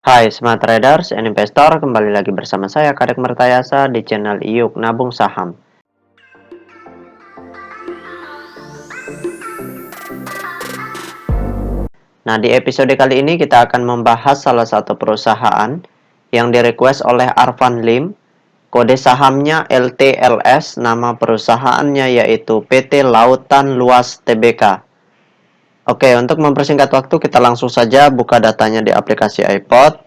Hai Smart Traders and Investor, kembali lagi bersama saya Kadek Mertayasa di channel IYUK Nabung Saham. Nah, di episode kali ini kita akan membahas salah satu perusahaan yang direquest oleh Arfan Lim. Kode sahamnya LTLS, nama perusahaannya yaitu PT Lautan Luas Tbk. Oke, untuk mempersingkat waktu kita langsung saja buka datanya di aplikasi iPod.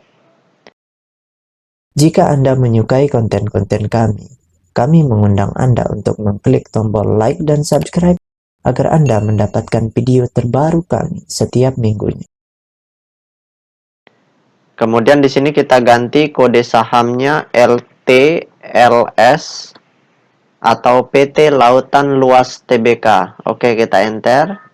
Jika Anda menyukai konten-konten kami mengundang Anda untuk mengklik tombol like dan subscribe agar Anda mendapatkan video terbaru kami setiap minggunya. Kemudian di sini kita ganti kode sahamnya LTLS atau PT Lautan Luas Tbk. Oke, kita enter.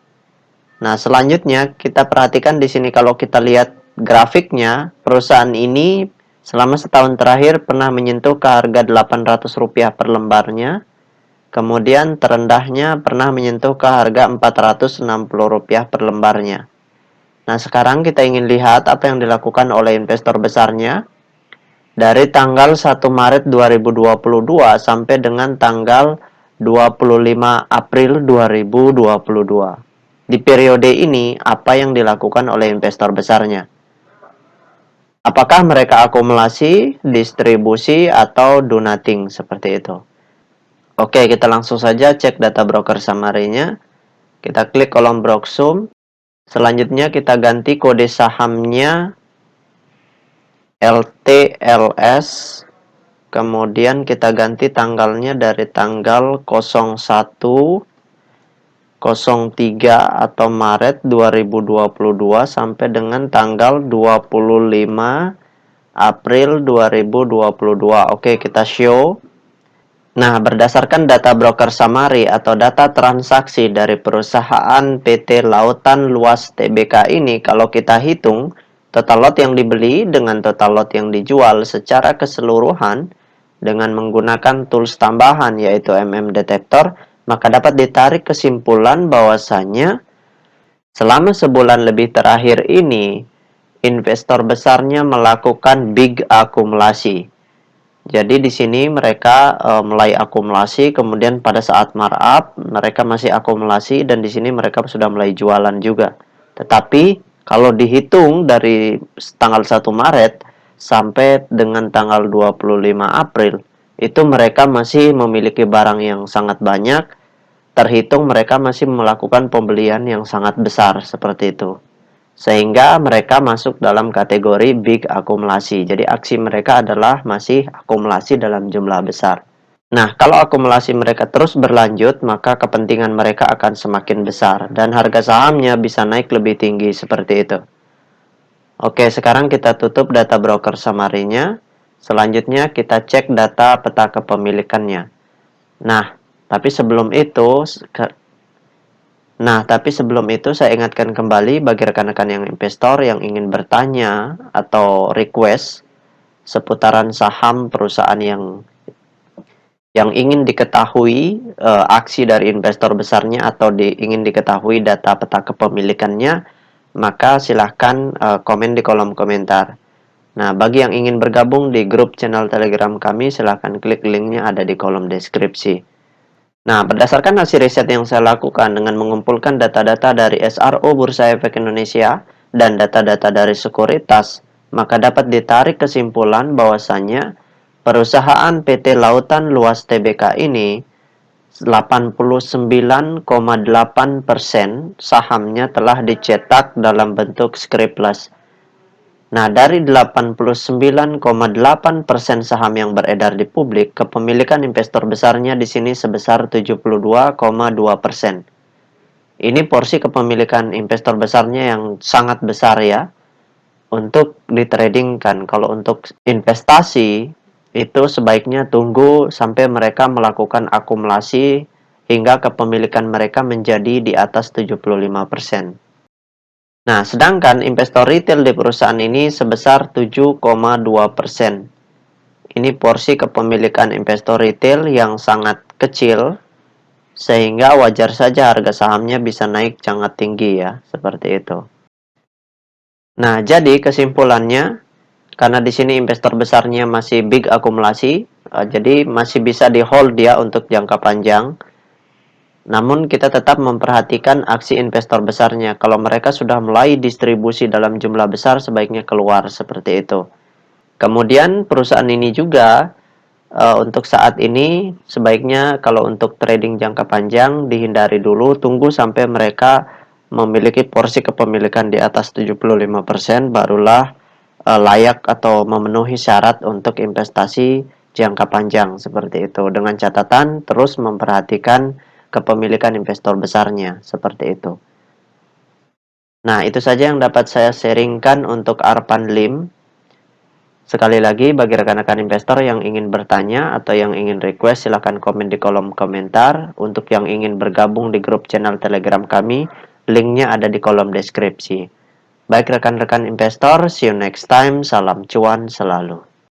Nah, selanjutnya kita perhatikan di sini kalau kita lihat grafiknya, perusahaan ini selama setahun terakhir pernah menyentuh ke harga Rp800 per lembarnya. Kemudian terendahnya pernah menyentuh ke harga Rp460 per lembarnya. Nah, sekarang kita ingin lihat apa yang dilakukan oleh investor besarnya dari tanggal 1 Maret 2022 sampai dengan tanggal 25 April 2022. Di periode ini, apa yang dilakukan oleh investor besarnya? Apakah mereka akumulasi, distribusi, atau do nothing seperti itu? Oke, kita langsung saja cek data broker summary-nya. Kita klik kolom Broksum. Selanjutnya kita ganti kode sahamnya LTLS. Kemudian kita ganti tanggalnya dari tanggal 01/03 atau Maret 2022 sampai dengan tanggal 25 April 2022. Oke, kita show. Nah, berdasarkan data broker summary atau data transaksi dari perusahaan PT Lautan Luas Tbk ini, kalau kita hitung total lot yang dibeli dengan total lot yang dijual secara keseluruhan dengan menggunakan tools tambahan yaitu Detektor, maka dapat ditarik kesimpulan bahwasannya selama sebulan lebih terakhir ini investor besarnya melakukan big akumulasi. Jadi di sini mereka mulai akumulasi, kemudian pada saat markup mereka masih akumulasi dan di sini mereka sudah mulai jualan juga. Tetapi kalau dihitung dari tanggal 1 Maret sampai dengan tanggal 25 April, itu mereka masih memiliki barang yang sangat banyak, terhitung mereka masih melakukan pembelian yang sangat besar seperti itu. Sehingga mereka masuk dalam kategori big akumulasi. Jadi aksi mereka adalah masih akumulasi dalam jumlah besar. Nah, kalau akumulasi mereka terus berlanjut, maka kepentingan mereka akan semakin besar dan harga sahamnya bisa naik lebih tinggi seperti itu. Oke, sekarang kita tutup data broker summary-nya. Selanjutnya kita cek data peta kepemilikannya. Nah, tapi sebelum itu saya ingatkan kembali bagi rekan-rekan yang investor yang ingin bertanya atau request seputaran saham perusahaan yang ingin diketahui aksi dari investor besarnya atau ingin diketahui data peta kepemilikannya, maka silahkan komen di kolom komentar. Nah, bagi yang ingin bergabung di grup channel Telegram kami, silahkan klik linknya ada di kolom deskripsi. Nah, berdasarkan hasil riset yang saya lakukan dengan mengumpulkan data-data dari SRO Bursa Efek Indonesia dan data-data dari sekuritas, maka dapat ditarik kesimpulan bahwasannya perusahaan PT Lautan Luas Tbk ini 89,8% sahamnya telah dicetak dalam bentuk scriptless. Nah, dari 89,8% saham yang beredar di publik, kepemilikan investor besarnya di sini sebesar 72,2%. Ini porsi kepemilikan investor besarnya yang sangat besar ya, untuk ditradingkan. Kalau untuk investasi, itu sebaiknya tunggu sampai mereka melakukan akumulasi hingga kepemilikan mereka menjadi di atas 75%. Nah, sedangkan investor retail di perusahaan ini sebesar 7,2%. Ini porsi kepemilikan investor retail yang sangat kecil, sehingga wajar saja harga sahamnya bisa naik sangat tinggi ya, seperti itu. Nah, jadi kesimpulannya, karena di sini investor besarnya masih big akumulasi, jadi masih bisa di hold dia untuk jangka panjang. Namun kita tetap memperhatikan aksi investor besarnya. Kalau mereka sudah mulai distribusi dalam jumlah besar, sebaiknya keluar seperti itu. Kemudian perusahaan ini juga untuk saat ini sebaiknya kalau untuk trading jangka panjang dihindari dulu, tunggu sampai mereka memiliki porsi kepemilikan di atas 75%, barulah layak atau memenuhi syarat untuk investasi jangka panjang seperti itu. Dengan catatan terus memperhatikan kepemilikan investor besarnya seperti itu. Nah, itu saja yang dapat saya sharingkan untuk Arpan Lim. Sekali lagi, bagi rekan-rekan investor yang ingin bertanya atau yang ingin request, silahkan komen di kolom komentar. Untuk yang ingin bergabung di grup channel Telegram kami, linknya ada di kolom deskripsi. Baik rekan-rekan investor, see you next time. Salam cuan selalu.